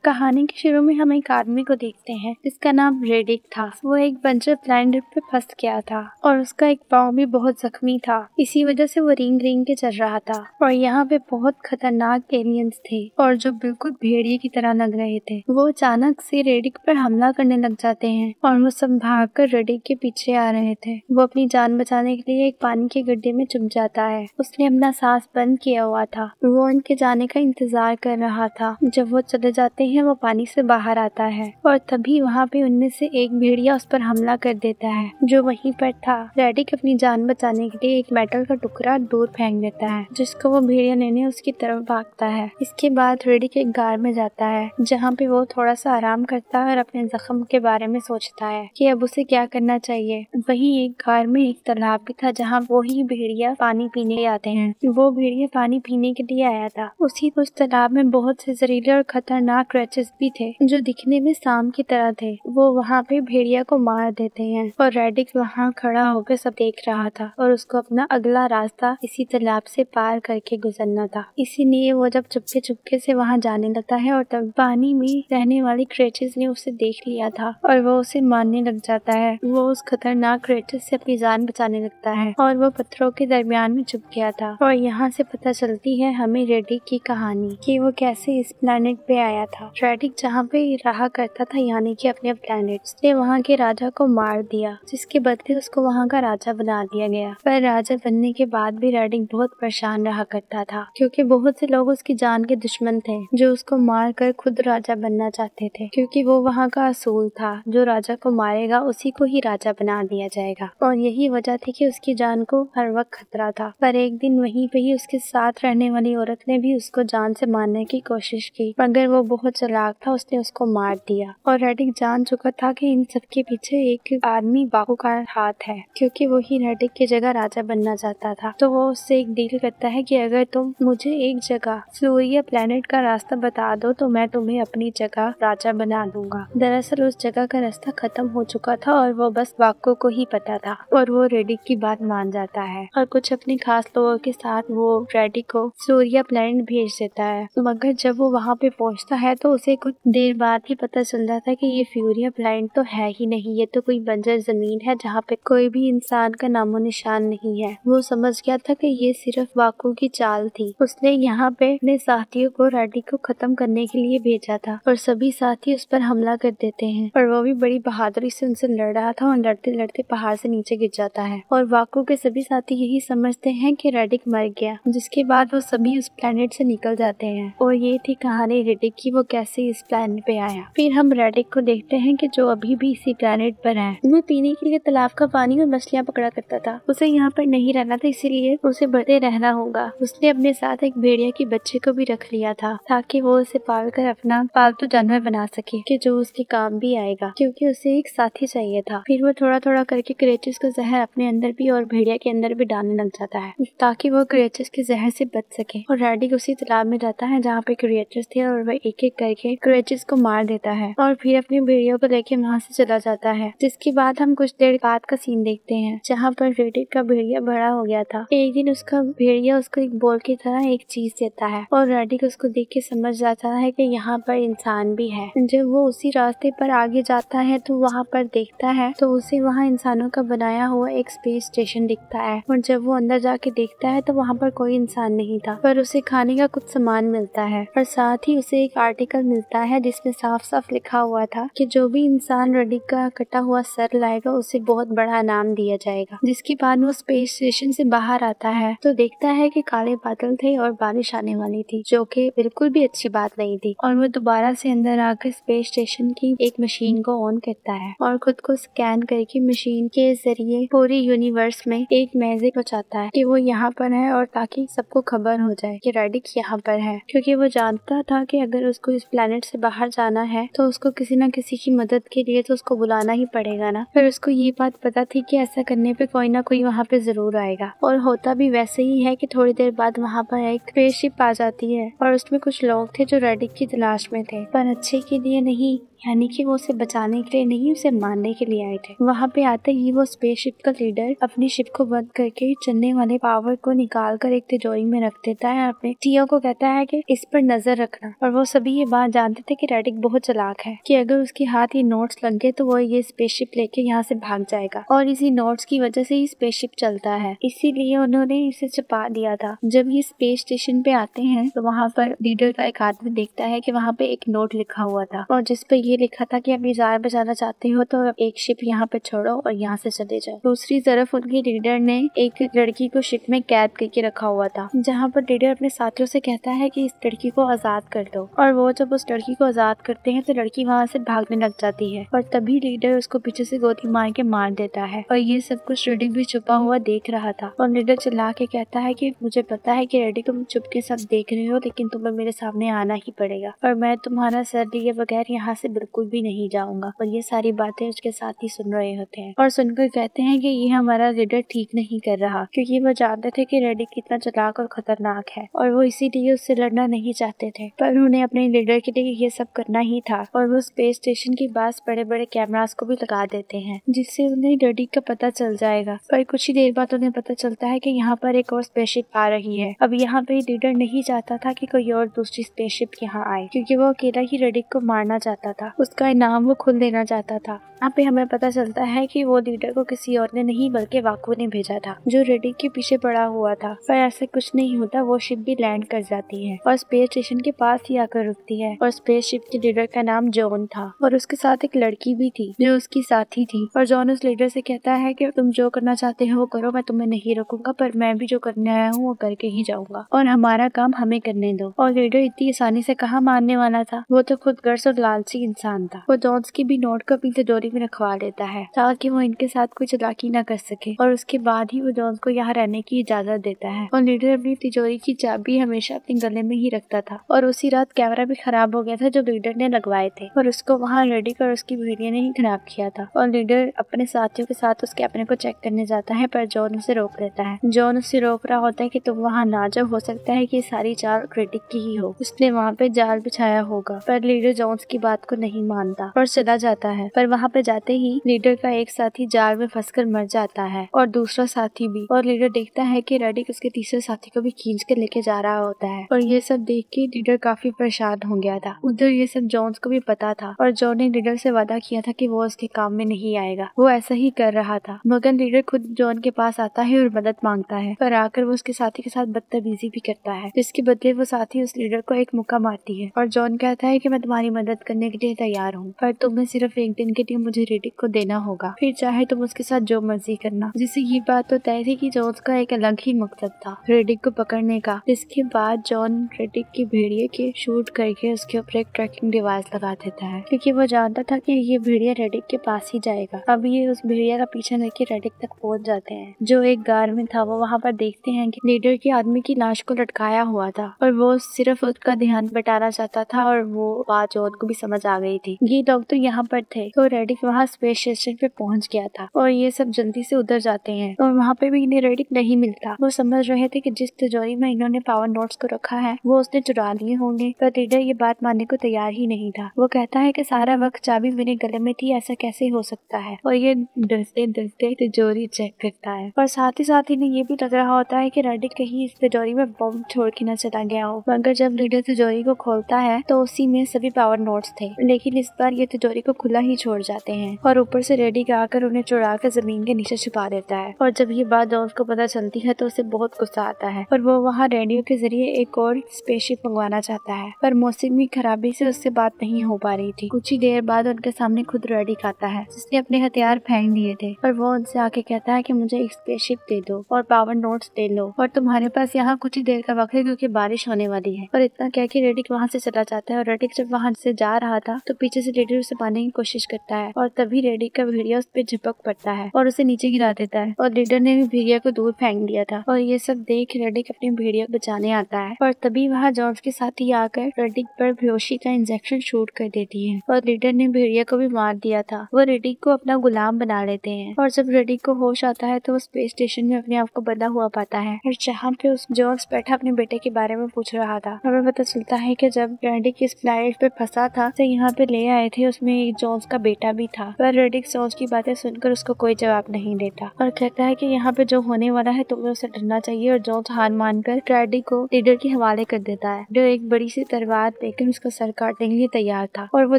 कहानी के शुरू में हम एक आदमी को देखते हैं जिसका नाम रेडिक था। वो एक बंजर प्लैनेट पे फंस गया था और उसका एक पाँव भी बहुत जख्मी था। इसी वजह से वो रेंग रेंग के चल रहा था और यहाँ पे बहुत खतरनाक एलियंस थे और जो बिल्कुल भेड़िए की तरह लग रहे थे। वो अचानक से रेडिक पर हमला करने लग जाते हैं और वो सब भागकर रेडिक के पीछे आ रहे थे। वो अपनी जान बचाने के लिए एक पानी के गड्ढे में छुप जाता है। उसने अपना सांस बंद किया हुआ था। वो उनके जाने का इंतजार कर रहा था। जब वो चले जाते हैं वो पानी से बाहर आता है और तभी वहाँ पे उनमें से एक भेड़िया उस पर हमला कर देता है जो वहीं पर था। रेडिक अपनी जान बचाने के लिए एक मेटल का टुकड़ा दूर फेंक देता है जिसको वो भेड़िया लेने उसकी तरफ भागता है। इसके बाद रेडिक एक गार में जाता है जहाँ पे वो थोड़ा सा आराम करता है और अपने जख्म के बारे में सोचता है कि अब उसे क्या करना चाहिए। वहीं एक गार में एक तालाब भी था जहाँ वो ही भेड़िया पानी पीने आते हैं। वो भेड़िया पानी पीने के लिए आया था। उस तालाब में बहुत से जहरीले और खतरनाक क्रेचेस भी थे जो दिखने में सांप की तरह थे। वो वहाँ पे भेड़िया को मार देते हैं और रेडिक वहाँ खड़ा होकर सब देख रहा था और उसको अपना अगला रास्ता इसी तालाब से पार करके गुजरना था। इसीलिए वो जब चुपके चुपके से वहाँ जाने लगता है और तब पानी में रहने वाली क्रेचेस ने उसे देख लिया था और वो उसे मारने लग जाता है। वो उस खतरनाक क्रेचेस से अपनी जान बचाने लगता है और वो पत्थरों के दरमियान में छुप गया था। और यहाँ से पता चलती है हमें रेडिक की कहानी कि वो कैसे इस प्लेनेट पे आया था। रेडिक जहाँ पे रहा करता था यानी कि अपने प्लेनेट, उसने वहाँ के राजा को मार दिया जिसके बदले उसको वहाँ का राजा बना दिया गया। पर राजा बनने के बाद भी रेडिक बहुत परेशान रहा करता था क्योंकि बहुत से लोग उसकी जान के दुश्मन थे जो उसको मार कर खुद राजा बनना चाहते थे क्योंकि वो वहाँ का असूल था जो राजा को मारेगा उसी को ही राजा बना दिया जाएगा। और यही वजह थी कि उसकी जान को हर वक्त खतरा था। पर एक दिन वहीं पे ही उसके साथ रहने वाली औरत ने भी उसको जान से मारने की कोशिश की मगर वो बहुत चालाक था, उसने उसको मार दिया। और रेडिक जान चुका था कि इन सब के पीछे एक आदमी बाकू का हाथ है क्योंकि वो ही रेडिक की जगह राजा बनना चाहता था। तो वो उससे एक डील करता है कि अगर तुम मुझे एक जगह फ्लोरिया प्लेनेट का रास्ता बता दो तो मैं तुम्हें अपनी जगह राजा बना दूंगा। दरअसल उस जगह का रास्ता खत्म हो चुका था और वो बस बाकू को ही पता था और वो रेडिक की बात मान जाता है और कुछ अपने खास लोगों के साथ वो रेडिक को फ्लोरिया प्लेनेट भेज देता है। मगर जब वो वहाँ पे पहुँचता है तो उसे कुछ देर बाद ही पता चल जाता है कि ये फ्लोरिया प्लेनेट तो है ही नहीं, ये तो कोई बंजर जमीन है जहाँ पे कोई भी इंसान का नामो निशान नहीं है। वो समझ गया था कि ये सिर्फ बाकू की चाल थी। उसने यहाँ पे अपने साथियों को रेडिक को खत्म करने के लिए भेजा था और सभी साथी उस पर हमला कर देते हैं और वो भी बड़ी बहादुरी से उनसे लड़ रहा था और लड़ते लड़ते पहाड़ से नीचे गिर जाता है। और बाकू के सभी साथी यही समझते हैं कि रेडिक मर गया, जिसके बाद वो सभी उस प्लेनेट से निकल जाते हैं। और ये थी कहानी रेडिक की, वो कैसे इस प्लेनेट पे आया। फिर हम रेडिक को देखते हैं कि जो अभी भी इसी प्लेनेट पर है। वो पीने के लिए तालाब का पानी और मछलियाँ पकड़ा करता था। उसे यहाँ पर नहीं रहना था इसीलिए उसे बड़े रहना होगा। उसने अपने साथ एक भेड़िया के बच्चे को भी रख लिया था ताकि वो उसे पाल कर अपना पालतू जानवर बना सके कि जो उसके काम भी आएगा क्योंकि उसे एक साथी चाहिए था। फिर वो थोड़ा थोड़ा करके क्रेचेस का जहर अपने अंदर भी और भेड़िया के अंदर भी डालने लग जाता है ताकि वो क्रेचेस के जहर से बच सके। और रेडिक उसी तालाब में जाता है जहाँ पे क्रिएचर्स थे और वह एक एक करके क्रिएचर्स को मार देता है और फिर अपनी भेड़ियों को लेके वहाँ से चला जाता है। जिसके बाद हम कुछ देर बाद का सीन देखते हैं जहाँ पर रेडिक का भेड़िया बड़ा हो गया था। एक दिन उसका भेड़िया उसको एक बॉल की तरह एक चीज देता है और रेडिक उसको देख के समझ जाता है कि यहाँ पर इंसान भी है। जब वो उसी रास्ते पर आगे जाता है तो वहाँ पर देखता है तो उसे वहाँ इंसानों का बनाया हुआ एक स्पेस स्टेशन दिखता है और जब वो अंदर जाके देखता है तो वहाँ पर कोई इंसान नहीं था पर उसे खाने का कुछ सामान मिलता है और साथ ही उसे एक आर्टिकल मिलता है जिसमें साफ साफ लिखा हुआ था कि जो भी इंसान रेडिक का कटा हुआ सर लाएगा उसे बहुत बड़ा इनाम दिया जाएगा। जिसके बाद वो स्पेस स्टेशन से बाहर आता है तो देखता है कि काले बादल थे और बारिश आने वाली थी जो कि बिल्कुल भी अच्छी बात नहीं थी। और वो दोबारा से अंदर आकर स्पेस स्टेशन की एक मशीन को ऑन करता है और खुद को स्कैन करके मशीन के जरिए पूरी यूनिवर्स में एक मैसेज पहुंचाता है कि वो यहाँ पर है और ताकि सबको खबर हो जाए कि रेडिक यहाँ पर है क्योंकि वो जानता था कि अगर उसको इस प्लेनेट से बाहर जाना है तो उसको किसी न किसी की मदद के लिए तो उसको बुलाना ही पड़ेगा ना। फिर उसको ये बात पता थी कि ऐसा करने पे कोई ना कोई वहाँ पे जरूर आएगा और होता भी वैसे ही है कि थोड़ी देर बाद वहाँ पर एक स्पेसशिप आ जाती है और उसमें कुछ लोग थे जो रेडिक की तलाश में थे पर अच्छे के लिए नहीं यानी कि वो उसे बचाने के लिए नहीं, उसे मारने के लिए आए थे। वहाँ पे आते ही वो स्पेसशिप का लीडर अपनी शिप को बंद करके चलने वाले पावर को निकाल कर एक तिजोरी में रख देता है। अपने टियो को कहता है कि इस पर नजर रखना। और वो सभी ये बात जानते थे कि रेडिक बहुत चालाक है, कि अगर उसके हाथ ये नोट्स लग गए तो वो ये स्पेसशिप लेके यहाँ से भाग जाएगा, और इसी नोट्स की वजह से ही स्पेसशिप चलता है, इसीलिए उन्होंने इसे छुपा दिया था। जब ये स्पेस स्टेशन पे आते हैं तो वहाँ पर लीडर का एक आदमी देखता है कि वहाँ पे एक नोट लिखा हुआ था, और जिस पे ये लिखा था कि आप ये जान बचाना चाहते हो तो एक शिप यहाँ पे छोड़ो और यहाँ से चले जाओ। दूसरी तरफ उनके लीडर ने एक लड़की को शिप में कैद करके रखा हुआ था, जहाँ पर लीडर अपने साथियों से कहता है कि इस लड़की को आजाद कर दो। और वो जब उस लड़की को आजाद करते हैं तो लड़की वहाँ से भागने लग जाती है, और तभी लीडर उसको पीछे से गोली मार के मार देता है। और ये सब कुछ रेडिक भी छुपा हुआ देख रहा था, और लीडर चिल्ला के कहता है कि मुझे पता है कि रेडिक तुम चुपके सब देख रहे हो, लेकिन तुम्हें मेरे सामने आना ही पड़ेगा, और मैं तुम्हारा सर लिए बगैर यहाँ से बिल्कुल भी नहीं जाऊंगा। और ये सारी बातें उसके साथ ही सुन रहे होते हैं, और सुनकर कहते हैं कि ये हमारा लीडर ठीक नहीं कर रहा, क्योंकि वो जानते थे कि रेडिक कितना चालाक और खतरनाक है, और वो इसीलिए उससे लड़ना नहीं चाहते थे। पर उन्हें अपने लीडर के लिए ये सब करना ही था, और वो स्पेस स्टेशन के पास बड़े बड़े कैमरास को भी लगा देते हैं, जिससे उन्हें रेडिक का पता चल जाएगा। पर कुछ ही देर बाद उन्हें पता चलता है कि यहाँ पर एक और स्पेसशिप आ रही है। अब यहाँ पे लीडर नहीं चाहता था कि कोई और दूसरी स्पेसशिप यहाँ आए, क्योंकि वो अकेला ही रेडिक को मारना चाहता था, उसका इनाम वो खुद लेना चाहता था। यहाँ पे हमें पता चलता है कि वो लीडर को किसी और ने नहीं बल्कि वाकू ने भेजा था, जो रेडिक के पीछे पड़ा हुआ था। पर ऐसा कुछ नहीं होता, वो शिप भी लैंड कर जाती है और स्पेस स्टेशन के पास ही आकर रुकती है। और स्पेसशिप के लीडर का नाम जॉन था, और उसके साथ एक लड़की भी थी जो उसकी साथी थी। और जॉन उस लीडर से कहता है कि तुम जो करना चाहते हो वो करो, मैं तुम्हें नहीं रोकूंगा, पर मैं भी जो करने आया हूँ वो करके ही जाऊंगा, और हमारा काम हमें करने दो। और लीडर इतनी आसानी से कहाँ मानने वाला था, वो तो खुद गर्स और लालची इंसान था। वो जॉन्स की भी नोट को अपनी तिजोरी में रखवा लेता है ताकि वो इनके साथ कोई चालाकी न कर सके, और उसके बाद ही वो जॉन्स को यहाँ रहने की इजाजत देता है। और लीडर अपनी तिजोरी की चाबी हमेशा अपने गले में ही रखता था, और उसी रात कैमरा भी खराब हो गया था जो लीडर ने लगवाए थे, और उसको वहाँ रेडिक और उसकी भेड़िया ने ही खराब किया था। और लीडर अपने साथियों के साथ उस कैमरे को चेक करने जाता है, पर जॉन उसे रोक लेता है। जॉन उसे रोक रहा होता है कि तुम वहाँ ना जाओ, हो सकता है कि सारी चाल रेडिक की ही हो, उसने वहाँ पे जाल बिछाया होगा। पर लीडर जॉन्स की बात को नहीं मानता और चला जाता है। पर वहाँ पे जाते ही लीडर का एक साथी जाल में फंसकर मर जाता है, और दूसरा साथी भी। और लीडर देखता है कि रेडिक उसके तीसरे साथी को भी खींच कर लेके जा रहा होता है, और ये सब देख के लीडर काफी परेशान हो गया था। उधर ये सब जॉन्स को भी पता था, और जॉन ने लीडर से वादा किया था कि वो उसके काम में नहीं आएगा। वो ऐसा ही कर रहा था, मगर लीडर खुद जॉन के पास आता है और मदद मांगता है, पर आकर वो उसके साथी के साथ बदतमीजी भी करता है, जिसके बदले वो साथी उस लीडर को एक मुक्का मारती है। और जॉन कहता है कि मैं तुम्हारी मदद करने के लिए तैयार हूँ, पर तुम्हें सिर्फ एक दिन के लिए मुझे रेडिक को देना होगा, फिर चाहे तुम उसके साथ जो मर्जी करना। जिससे ये बात तो तय थी कि जॉन का एक अलग ही मकसद था, रेडिक को पकड़ने का। इसके बाद जॉन रेडिक की भेड़िए के शूट करके उसके ऊपर एक ट्रैकिंग डिवाइस लगा देता है, क्योंकि वो जानता था कि ये भेड़िया रेडिक के पास ही जाएगा। अब ये उस भेड़िया का पीछा करके रेडिक तक पहुंच जाते हैं, जो एक गार में था। वो वहाँ पर देखते हैं कि लीडर के आदमी की लाश को लटकाया हुआ था, और वो सिर्फ उसका ध्यान बटाना चाहता था, और वो बात जॉन को भी समझ आ गई थी। ये लोग तो यहाँ पर थे, तो रेडिक वहाँ स्पेस स्टेशन पे पहुंच गया था, और ये सब जल्दी से उधर जाते हैं, और वहाँ पे भी इन्हें रेडिक नहीं मिलता। वो समझ रहे थे कि जिस तिजोरी में इन्होंने पावर नोट्स को रखा है वो उसने चुरा लिए होंगे, पर लीडर ये बात मानने को तैयार ही नहीं था। वो कहता है कि सारा वक्त चाबी मेरे गले में थी, ऐसा कैसे हो सकता है, और ये डरते डरते तिजोरी चेक करता है। और साथ ही इन्हें ये भी लग रहा होता है कि रेडिक कहीं इस तिजोरी में बम छोड़ के न चला गया हो। मगर जब लीडर तिजोरी को खोलता है तो उसी में सभी पावर नोट्स थे, लेकिन इस बार ये तिजोरी को खुला ही छोड़ जाते हैं, और ऊपर से रेडिक आकर उन्हें चुरा कर जमीन के नीचे छुपा देता है। और जब ये बात जॉन को पता चलती है तो उसे बहुत गुस्सा आता है, और वो वहाँ रेडियो के जरिए एक और स्पेसशिप मंगवाना चाहता है, पर मौसमी खराबी से उससे बात नहीं हो पा रही थी। कुछ ही देर बाद उनके सामने खुद रेडिक आता है, जिसने अपने हथियार फेंक दिए थे, और वो उनसे आके कहता है कि मुझे एक स्पेसशिप दे दो और पावर नोट्स दे लो, और तुम्हारे पास यहाँ कुछ ही देर का वक्त है क्योंकि बारिश होने वाली है। और इतना कह के रेडिक वहाँ से चला जाता है, और रेडिक जब वहाँ से जा रहा था तो पीछे से लीडर उसे पाने की कोशिश करता है, और तभी रेडिक का भेड़िया उस पे झपक पड़ता है और उसे नीचे गिरा देता है, और लीडर ने भी भेड़िया को दूर फेंक दिया था। और ये सब देख रेडिक अपनी भेड़िया को बचाने आता है, और तभी वहाँ जॉर्ज के साथ ही आकर रेडिक पर बेहोशी का इंजेक्शन शूट कर देती है, और लीडर ने भेड़िया को भी मार दिया था। वो रेडिक को अपना गुलाम बना लेते हैं, और जब रेडिक को होश आता है तो वो स्पेस स्टेशन में अपने आप को बंधा हुआ पाता है, और जहाँ पे उस जॉर्ज बैठा अपने बेटे के बारे में पूछ रहा था। हमें पता चलता है कि जब रेडिक इस प्लैनेट पे फंसा था तो यहाँ यहाँ पे ले आए थे उसमें एक जॉन्स का बेटा भी था, पर रेडिक जॉन्स की बातें सुनकर उसको कोई जवाब नहीं देता और कहता है कि यहाँ पे जो होने वाला है तुम्हें उसे डरना चाहिए। और जॉन्स हार मानकर रेडिक को लीडर के हवाले कर देता है, जो एक बड़ी सी तलवार लेकर उसका सर काटने के लिए तैयार था। और वो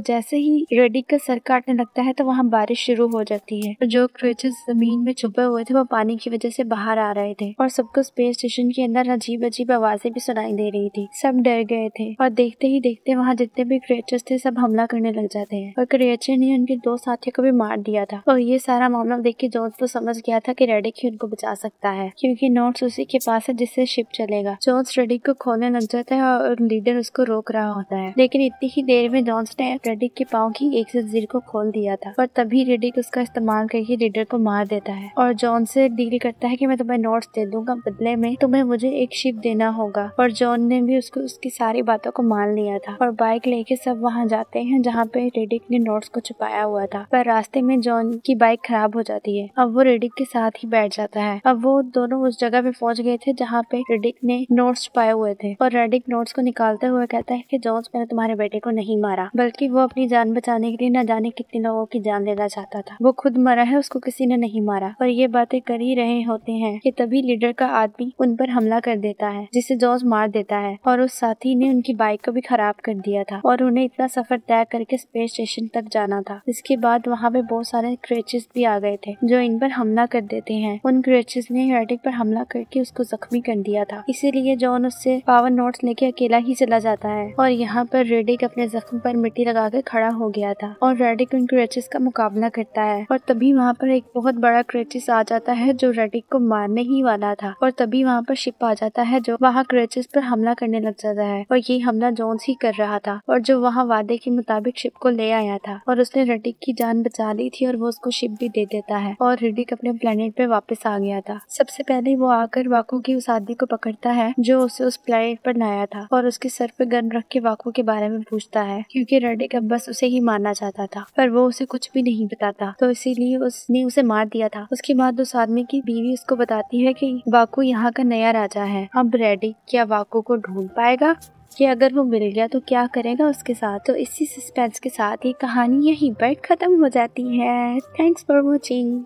जैसे ही रेडिक का सर काटने लगता है तो वहाँ बारिश शुरू हो जाती है। जो क्रीचर्स जमीन में छुपे हुए थे वो पानी की वजह से बाहर आ रहे थे और सबको स्पेस स्टेशन के अंदर अजीब अजीब आवाजें भी सुनाई दे रही थी। सब डर गए थे और देखते ही देखते वहाँ जितने भी क्रिएचर्स थे सब हमला करने लग जाते हैं और क्रिएचर ने उनके 2 साथियों को भी मार दिया था। और ये सारा मामला देख के जॉन्स तो समझ गया था कि रेडिक ही उनको बचा सकता है, क्योंकि नोट्स उसी के पास है जिससे शिप चलेगा। जॉन्स रेडिक को खोलने लग जाता है और लीडर उसको रोक रहा होता है, लेकिन इतनी ही देर में जॉन्स ने रेडिक के पाँव की एक जंजीर को खोल दिया था और तभी रेडिक उसका इस्तेमाल करके लीडर को मार देता है और जॉन से डील करता है कि मैं तुम्हें नोट्स दे दूंगा, बदले में तुम्हें मुझे एक शिप देना होगा। और जॉन ने भी उसको उसकी सारी बातों को मान लिया था और बाइक लेके सब वहाँ जाते हैं जहाँ पे रेडिक ने नोट्स को छुपाया हुआ था। पर रास्ते में जॉन की बाइक खराब हो जाती है। अब वो रेडिक के साथ ही बैठ जाता है। अब वो दोनों उस जगह पे पहुंच गए थे जहाँ पे रेडिक ने नोट्स छुपाए हुए थे और रेडिक नोट्स को निकालते हुए कहता है कि जॉन्स मैंने तुम्हारे बेटे को नहीं मारा, बल्कि वो अपनी जान बचाने के लिए न जाने कितने लोगों की जान लेना चाहता था। वो खुद मरा है, उसको किसी ने नहीं मारा। और ये बातें कर ही रहे होते हैं कि तभी लीडर का आदमी उन पर हमला कर देता है, जिसे जॉन्स मार देता है। और उस साथी ने उनकी बाइक को भी खराब कर दिया था और उन्हें इतना सफर तय करके स्पेस स्टेशन तक जाना था। इसके बाद वहाँ पे बहुत सारे क्रीचर्स भी आ गए थे जो इन पर हमला कर देते हैं। उन क्रीचर्स ने रेडिक पर हमला करके उसको जख्मी कर दिया था, इसीलिए जॉन उससे पावर नोट्स लेके अकेला ही चला जाता है। और यहाँ पर रेडिक अपने जख्म पर मिट्टी लगाकर खड़ा हो गया था और रेडिक उन क्रीचर्स का मुकाबला करता है। और तभी वहाँ पर एक बहुत बड़ा क्रीचर्स आ जाता है जो रेडिक को मारने ही वाला था। और तभी वहाँ पर शिप आ जाता है जो वहाँ क्रीचर्स पर हमला करने लग जाता है और ये हमला जॉन्स ही कर रहा था और जो वहाँ वादे के मुताबिक शिप को ले आया था और उसने रेडिक की जान बचा ली थी और वो उसको शिप भी दे देता है और रेडिक अपने प्लेनेट पे वापस आ गया था। सबसे पहले वो आकर वाको की उस आदमी को पकड़ता है जो उसे उस प्लेनेट पर लाया था और उसके सर पे गन रख के वाको के बारे में पूछता है, क्योंकि रेडिक अब बस उसे ही मारना चाहता था पर वो उसे कुछ भी नहीं बताता, तो इसीलिए उसने उसे मार दिया था। उसके बाद उस आदमी की बीवी उसको बताती है कि वाको यहाँ का नया राजा है। अब रेडिक क्या वाको को ढूंढ पाएगा कि अगर वो मिल गया तो क्या करेगा उसके साथ। तो इसी सस्पेंस के साथ ये कहानी यहीं पर खत्म हो जाती है। Thanks for watching.